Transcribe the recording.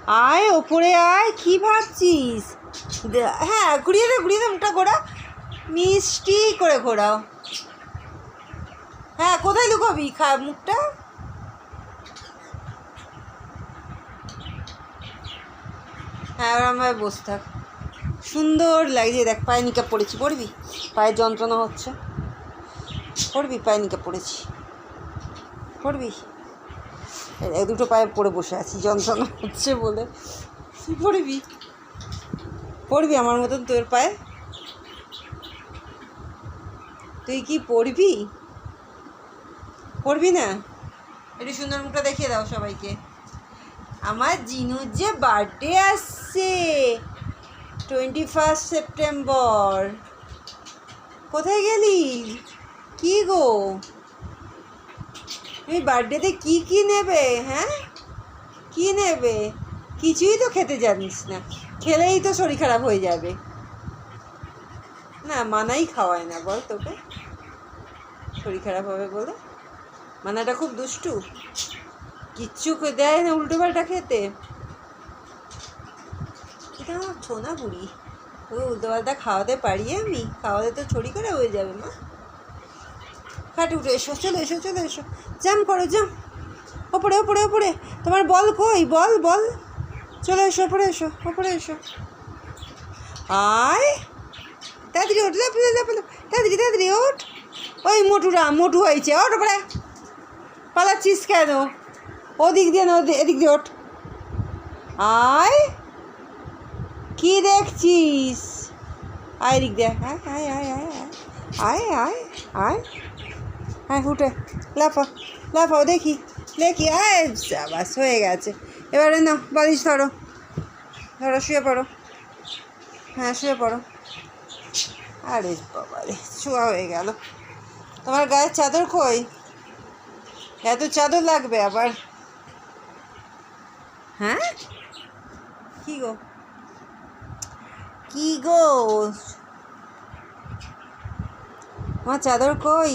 আয় ওপরে আয়, কি ভাবছিস? হ্যাঁ, ঘুরিয়ে দে মুখটা ঘোরা, মিষ্টি করে ঘোরাও। হ্যাঁ, কোথায় লুকাবি মুখটা? হ্যাঁ, ওরা আমার বসে থাক, সুন্দর লাগছে। দেখ পায়ে নিকাপ পড়েছি, পড়বি? পায়ে যন্ত্রণা হচ্ছে, পড়বি? পায়ে নিকাপ পড়েছি, পড়বি? দুটো পায়ে পড়ে বসে আছি, যন্ত্রণা হচ্ছে বলে। পড়বি? পড়বি আমার মতন তোর পায়ে? তুই কি পড়বি? পড়বি না? একটু সুন্দর মুখটা দেখিয়ে দাও সবাইকে। আমার জিনুর যে বার্থডে আসছে 21 সেপ্টেম্বর। কোথায় গেলি? কি গো, তুমি বার্থডেতে কি নেবে? হ্যাঁ, কি নেবে? কিছুই তো খেতে জানিস না, খেলেই তো শরীর খারাপ হয়ে যাবে। না, মানাই খাওয়ায় না বল তোকে, শরীর খারাপ হবে বলে। মানাটা খুব দুষ্টু, কিচ্ছু দেয় না, উল্টো পাল্টা খেতে। এটা আমার ছোনা বুড়ি, ওই উল্টো পাল্টা খাওয়াতে পারি আমি? খাওয়াতে তো ছড়ি করে হয়ে যাবে মা। খাটে উঠে এসো, চলে এসো, চলে এসো, জাম করো, জাম ওপরে ওপরে ওপরে। তোমার বল কই? বল বল, চলে এসো, ওপরে এসো, ওপরে এসো। আয় তাড়াতাড়ি ওঠ, তাড়াতাড়ি তাড়াতাড়ি ওঠ। ওই মোটু হয়েছে, ওঠ ওপরে। পালাচ্ছিস কেন? ওদিক দিয়ে না, এদিক দিয়ে ওঠ। আয়, কি দেখছিস? আয় এদিক দিয়ে, আয় আয় আয় আয় আয় আয় আয় আয়, উঠে লাফাও দেখি দেখি। আয়, বাস হয়ে গেছে। এবারে না, বালিশ ধরো, শুয়ে পড়ো। হ্যাঁ, শুয়ে পড়ো। আরে বাবা রে, শোয়া হয়ে গেল। তোমার গায়ের চাদর কই? এত চাদর লাগবে আবার? হ্যাঁ, কি গো কি গো, আমার চাদর কই?